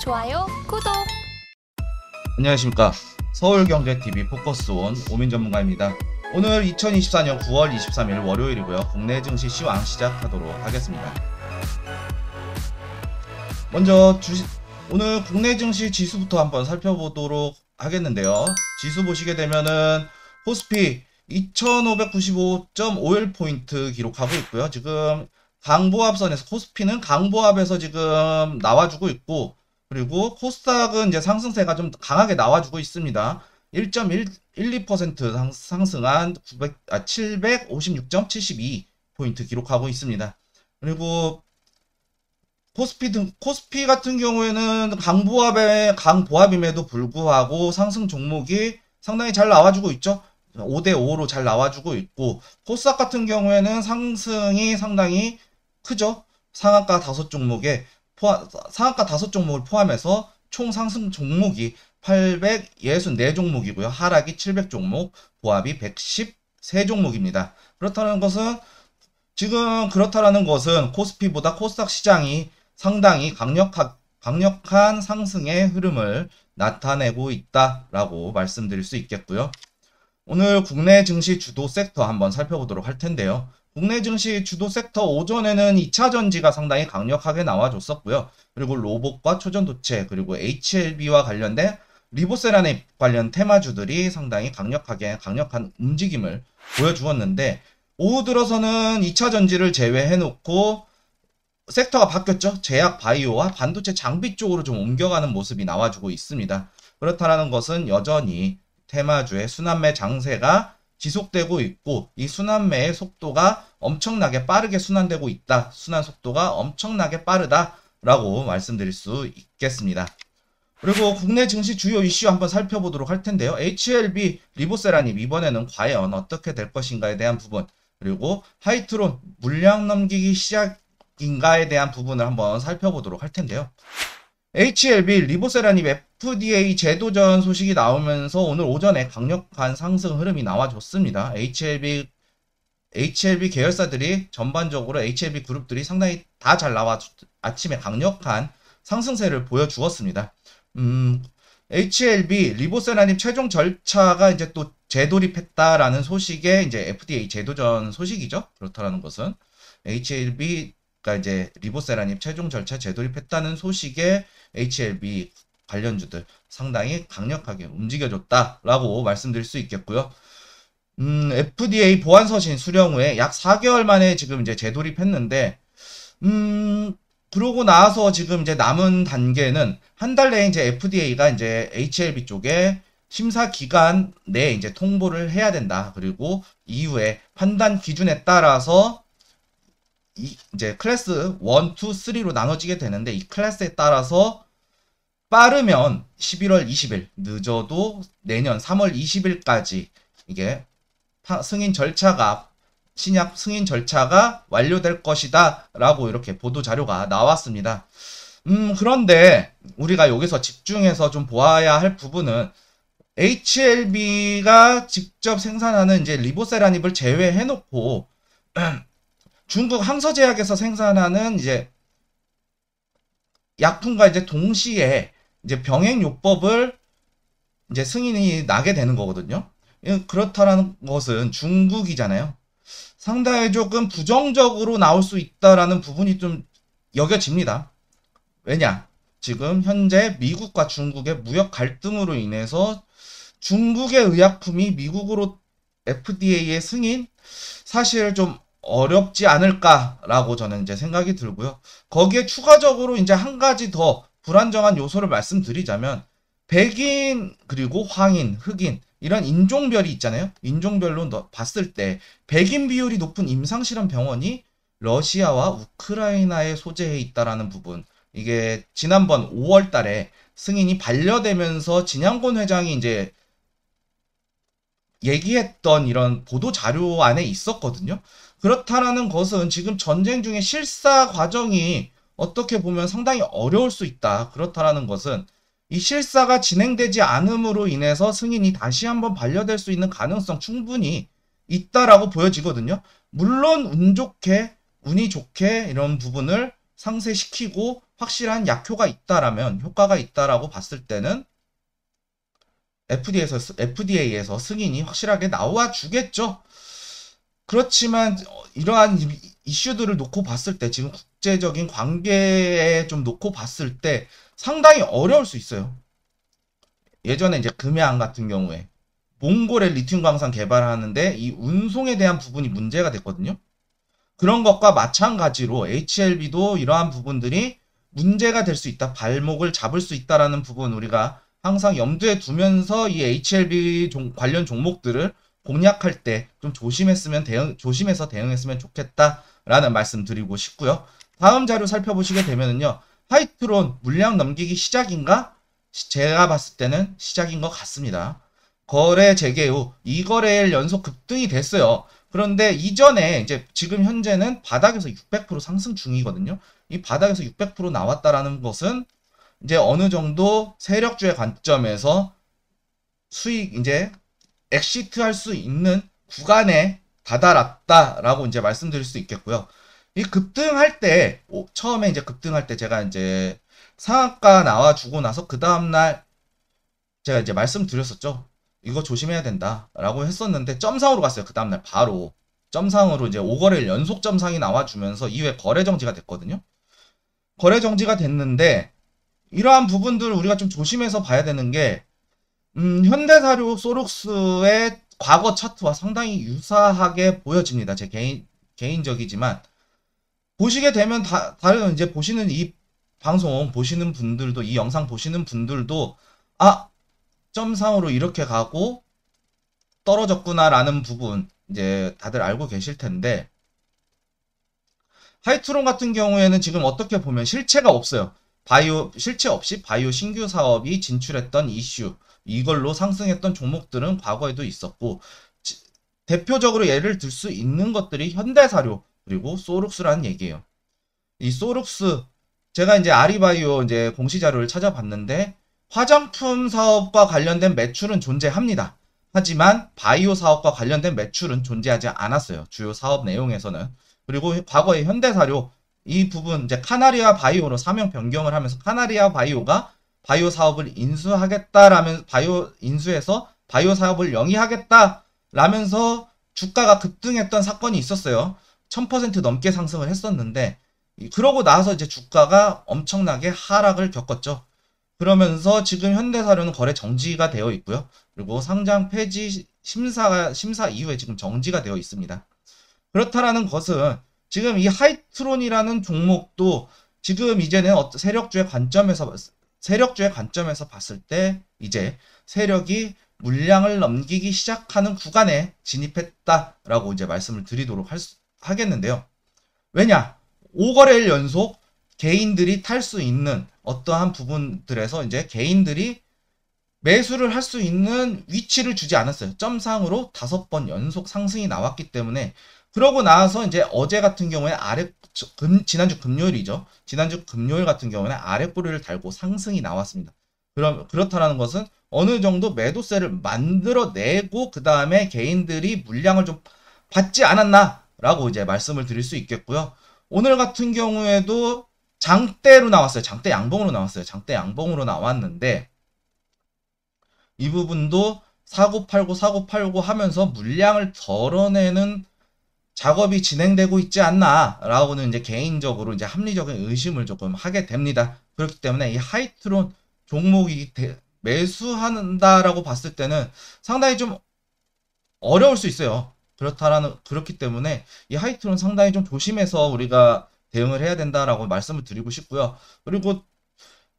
좋아요, 구독! 안녕하십니까. 서울경제TV 포커스온 오민 전문가입니다. 오늘 2024년 9월 23일 월요일이고요. 국내 증시 시황 시작하도록 하겠습니다. 먼저 오늘 국내 증시 지수부터 한번 살펴보도록 하겠는데요. 지수 보시게 되면은 코스피 2595.51포인트 기록하고 있고요. 지금 강보합선에서 코스피는 강보합에서 지금 나와주고 있고, 그리고 코스닥은 이제 상승세가 좀 강하게 나와주고 있습니다. 1.12% 상승한 756.72포인트 기록하고 있습니다. 그리고 코스피 같은 경우에는 강보합임에도 불구하고 상승 종목이 상당히 잘 나와주고 있죠. 5대5로 잘 나와주고 있고, 코스닥 같은 경우에는 상승이 상당히 크죠. 상한가 5종목을 포함해서 총 상승 종목이 864종목이고요. 하락이 700종목, 보합이 113종목입니다. 그렇다는 것은 코스피보다 코스닥 시장이 상당히 강력한 상승의 흐름을 나타내고 있다라고 말씀드릴 수 있겠고요. 오늘 국내 증시 주도 섹터 한번 살펴보도록 할 텐데요. 국내 증시 주도 섹터 오전에는 2차 전지가 상당히 강력하게 나와줬었고요. 그리고 로봇과 초전도체, 그리고 HLB와 관련된 리보세라닙 관련 테마주들이 상당히 강력한 움직임을 보여주었는데, 오후 들어서는 2차 전지를 제외해놓고 섹터가 바뀌었죠. 제약 바이오와 반도체 장비 쪽으로 좀 옮겨가는 모습이 나와주고 있습니다. 그렇다는 것은 여전히 테마주의 순환매 장세가 지속되고 있고, 이 순환매의 속도가 엄청나게 빠르게 순환되고 있다. 순환 속도가 엄청나게 빠르다라고 말씀드릴 수 있겠습니다. 그리고 국내 증시 주요 이슈 한번 살펴보도록 할 텐데요. HLB, 리보세라닙 이번에는 과연 어떻게 될 것인가에 대한 부분, 그리고 하이트론 물량 넘기기 시작인가에 대한 부분을 한번 살펴보도록 할 텐데요. HLB, 리보세라닙 FDA 제도전 소식이 나오면서 오늘 오전에 강력한 상승 흐름이 나와줬습니다. HLB 계열사들이 전반적으로 HLB 그룹들이 상당히 다 잘 나와 아침에 강력한 상승세를 보여주었습니다. HLB, 리보세라닙 최종 절차가 이제 또 재돌입했다라는 소식에 이제 FDA 제도전 소식이죠. 그렇다는 것은 HLB가 이제 리보세라닙 최종 절차 재돌입했다는 소식에 HLB 관련주들 상당히 강력하게 움직여줬다라고 말씀드릴 수 있겠고요. FDA 보안서신 수령 후에 약 4개월 만에 지금 이제 재돌입했는데, 그러고 나서 지금 이제 남은 단계는 한 달 내에 이제 FDA가 이제 HLB 쪽에 심사 기간 내에 이제 통보를 해야 된다. 그리고 이후에 판단 기준에 따라서 이제 클래스 1, 2, 3로 나눠지게 되는데, 이 클래스에 따라서 빠르면 11월 20일, 늦어도 내년 3월 20일까지 이게 신약 승인 절차가 완료될 것이다 라고 이렇게 보도 자료가 나왔습니다. 그런데 우리가 여기서 집중해서 좀 보아야 할 부분은, HLB가 직접 생산하는 이제 리보세라닙을 제외해놓고 중국 항서제약에서 생산하는 이제 약품과 이제 동시에 이제 병행요법을 이제 승인이 나게 되는 거거든요. 그렇다는 것은 중국이잖아요. 상당히 조금 부정적으로 나올 수 있다라는 부분이 좀 여겨집니다. 왜냐? 지금 현재 미국과 중국의 무역 갈등으로 인해서 중국의 의약품이 미국으로 FDA의 승인 사실 좀 어렵지 않을까라고 저는 이제 생각이 들고요. 거기에 추가적으로 이제 한 가지 더 불안정한 요소를 말씀드리자면, 백인 그리고 황인, 흑인 이런 인종별이 있잖아요. 인종별로 봤을 때 백인 비율이 높은 임상실험 병원이 러시아와 우크라이나에 소재해 있다라는 부분, 이게 지난번 5월 달에 승인이 반려되면서 진양곤 회장이 이제 얘기했던 이런 보도 자료 안에 있었거든요. 그렇다라는 것은 지금 전쟁 중에 실사 과정이 어떻게 보면 상당히 어려울 수 있다. 그렇다라는 것은 이 실사가 진행되지 않음으로 인해서 승인이 다시 한번 반려될 수 있는 가능성 충분히 있다라고 보여지거든요. 물론 운이 좋게 이런 부분을 상쇄시키고 확실한 약효가 있다라면, 효과가 있다라고 봤을 때는 FDA에서 승인이 확실하게 나와 주겠죠. 그렇지만 이러한 이슈들을 놓고 봤을 때, 지금 국제적인 관계에 좀 놓고 봤을 때 상당히 어려울 수 있어요. 예전에 이제 금양 같은 경우에 몽골에 리튬 광산 개발하는데 이 운송에 대한 부분이 문제가 됐거든요. 그런 것과 마찬가지로 HLB도 이러한 부분들이 문제가 될 수 있다. 발목을 잡을 수 있다라는 부분 우리가 항상 염두에 두면서 이 HLB 관련 종목들을 공략할 때 좀 조심해서 대응했으면 좋겠다라는 말씀 드리고 싶고요. 다음 자료 살펴보시게 되면은요. 하이트론 물량 넘기기 시작인가? 제가 봤을 때는 시작인 것 같습니다. 거래 재개 후 2거래일 연속 급등이 됐어요. 그런데 이전에 이제 지금 현재는 바닥에서 600% 상승 중이거든요. 이 바닥에서 600% 나왔다라는 것은 이제 어느 정도 세력주의 관점에서 수익 이제 엑시트 할 수 있는 구간에 다다랐다라고 이제 말씀드릴 수 있겠고요. 이 급등할 때 처음에 이제 급등할 때 제가 이제 상한가 나와주고 나서 그 다음날 제가 이제 말씀드렸었죠. 이거 조심해야 된다라고 했었는데 점상으로 갔어요. 그 다음날 바로 점상으로 이제 5거래일 연속 점상이 나와주면서 이후에 거래 정지가 됐거든요. 거래 정지가 됐는데 이러한 부분들을 우리가 좀 조심해서 봐야 되는 게 현대사료 소룩스의 과거 차트와 상당히 유사하게 보여집니다. 제 개인적이지만 보시게 되면 다른 이제 보시는 이 방송 보시는 분들도 이 영상 보시는 분들도 점상으로 이렇게 가고 떨어졌구나라는 부분 이제 다들 알고 계실 텐데 하이트론 같은 경우에는 지금 어떻게 보면 실체가 없어요. 실체 없이 바이오 신규 사업이 진출했던 이슈 이걸로 상승했던 종목들은 과거에도 있었고 대표적으로 예를 들 수 있는 것들이 현대사료 그리고 소룩스라는 얘기예요. 이 소룩스 제가 이제 아리바이오 이제 공시 자료를 찾아봤는데 화장품 사업과 관련된 매출은 존재합니다. 하지만 바이오 사업과 관련된 매출은 존재하지 않았어요. 주요 사업 내용에서는. 그리고 과거에 현대사료 이 부분 이제 카나리아 바이오로 사명 변경을 하면서 카나리아 바이오가 바이오 사업을 인수하겠다라면 인수해서 바이오 사업을 영위하겠다라면서 주가가 급등했던 사건이 있었어요. 1000% 넘게 상승을 했었는데 그러고 나서 이제 주가가 엄청나게 하락을 겪었죠. 그러면서 지금 현대사료는 거래 정지가 되어 있고요. 그리고 상장 폐지 심사 이후에 지금 정지가 되어 있습니다. 그렇다라는 것은 지금 이 하이트론이라는 종목도 지금 이제는 세력주의 관점에서 봤을 때 이제 세력이 물량을 넘기기 시작하는 구간에 진입했다라고 이제 말씀을 드리도록 하겠는데요. 왜냐? 5거래일 연속 개인들이 탈 수 있는 어떠한 부분들에서 이제 개인들이 매수를 할 수 있는 위치를 주지 않았어요. 점상으로 5번 연속 상승이 나왔기 때문에 그러고 나서 이제 어제 같은 경우에 지난주 금요일이죠. 지난주 금요일 같은 경우에는 아랫꼬리를 달고 상승이 나왔습니다. 그렇다라는 것은 어느 정도 매도세를 만들어내고 그 다음에 개인들이 물량을 좀 받지 않았나라고 이제 말씀을 드릴 수 있겠고요. 오늘 같은 경우에도 장대로 나왔어요. 장대 양봉으로 나왔어요. 장대 양봉으로 나왔는데 이 부분도 사고 팔고 하면서 물량을 덜어내는 작업이 진행되고 있지 않나라고는 이제 개인적으로 이제 합리적인 의심을 조금 하게 됩니다. 그렇기 때문에 이 하이트론 종목이 매수한다라고 봤을 때는 상당히 좀 어려울 수 있어요. 그렇기 때문에 이 하이트론 상당히 좀 조심해서 우리가 대응을 해야 된다라고 말씀을 드리고 싶고요. 그리고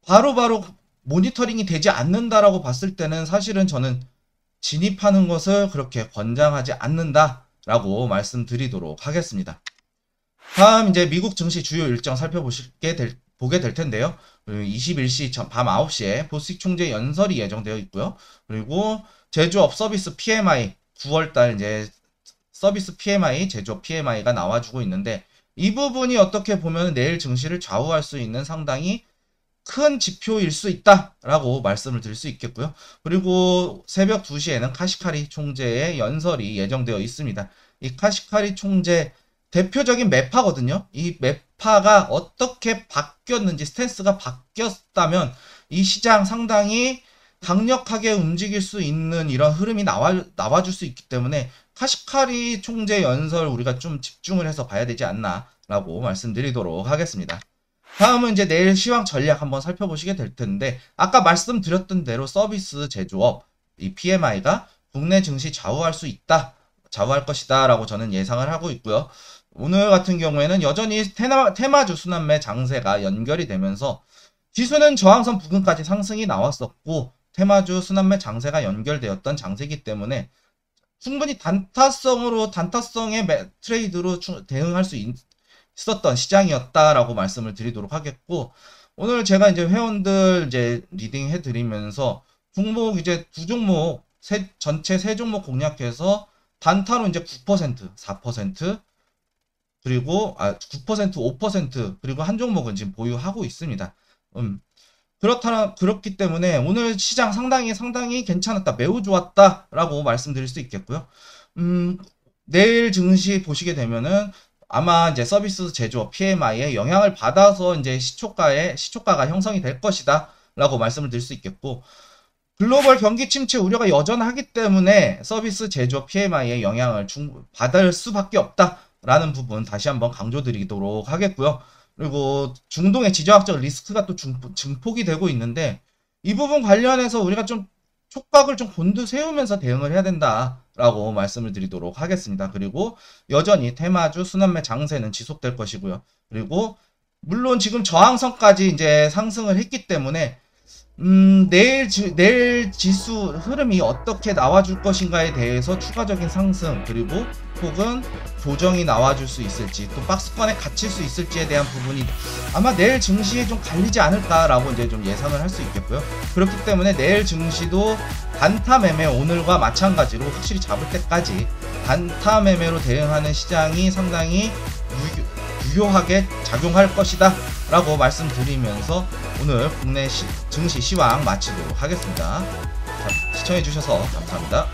바로바로 모니터링이 되지 않는다라고 봤을 때는 사실은 저는 진입하는 것을 그렇게 권장하지 않는다라고 말씀드리도록 하겠습니다. 다음 이제 미국 증시 주요 일정 보게 될 텐데요. 21시 밤 9시에 보스틱 총재 연설이 예정되어 있고요. 그리고 제조업 서비스 PMI 9월달 이제 서비스 PMI, 제조업 PMI가 나와주고 있는데 이 부분이 어떻게 보면 내일 증시를 좌우할 수 있는 상당히 큰 지표일 수 있다라고 말씀을 드릴 수 있겠고요. 그리고 새벽 2시에는 카시카리 총재의 연설이 예정되어 있습니다. 이 카시카리 총재 대표적인 매파거든요. 이 매파가 어떻게 바뀌었는지, 스탠스가 바뀌었다면 이 시장 상당히 강력하게 움직일 수 있는 이런 흐름이 나와줄 수 있기 때문에 카시카리 총재 연설 우리가 좀 집중을 해서 봐야 되지 않나 라고 말씀드리도록 하겠습니다. 다음은 이제 내일 시황 전략 한번 살펴보시게 될 텐데, 아까 말씀드렸던 대로 서비스 제조업 이 PMI가 국내 증시 좌우할 것이다 라고 저는 예상을 하고 있고요. 오늘 같은 경우에는 여전히 테마주 순환매 장세가 연결이 되면서 지수는 저항선 부근까지 상승이 나왔었고, 테마주 순환매 장세가 연결되었던 장세이기 때문에 충분히 단타성의 트레이드로 대응할 수 있었던 시장이었다라고 말씀을 드리도록 하겠고, 오늘 제가 이제 회원들 이제 리딩 해드리면서 종목 이제 두 종목 전체 세 종목 공략해서 단타로 이제 9%, 4% 그리고 9%, 5% 그리고 한 종목은 지금 보유하고 있습니다. 그렇기 때문에 오늘 시장 상당히 괜찮았다, 매우 좋았다라고 말씀드릴 수 있겠고요. 내일 증시 보시게 되면은 아마 이제 서비스 제조업 PMI에 영향을 받아서 이제 시초가가 형성이 될 것이다 라고 말씀을 드릴 수 있겠고, 글로벌 경기 침체 우려가 여전하기 때문에 서비스 제조업 PMI에 영향을 받을 수밖에 없다라는 부분 다시 한번 강조드리도록 하겠고요. 그리고 중동의 지정학적 리스크가 또 증폭이 되고 있는데, 이 부분 관련해서 우리가 좀 촉각을 좀 곤두세우면서 대응을 해야 된다라고 말씀을 드리도록 하겠습니다. 그리고 여전히 테마주 순환매 장세는 지속될 것이고요. 그리고 물론 지금 저항선까지 이제 상승을 했기 때문에 내일 지수 흐름이 어떻게 나와줄 것인가에 대해서 추가적인 상승 그리고 혹은 조정이 나와줄 수 있을지, 또 박스권에 갇힐 수 있을지에 대한 부분이 아마 내일 증시에 좀 갈리지 않을까라고 이제 좀 예상을 할 수 있겠고요. 그렇기 때문에 내일 증시도 단타 매매, 오늘과 마찬가지로 확실히 잡을 때까지 단타 매매로 대응하는 시장이 상당히 유효하게 작용할 것이다 라고 말씀드리면서 오늘 국내 증시 시황 마치도록 하겠습니다. 시청해주셔서 감사합니다.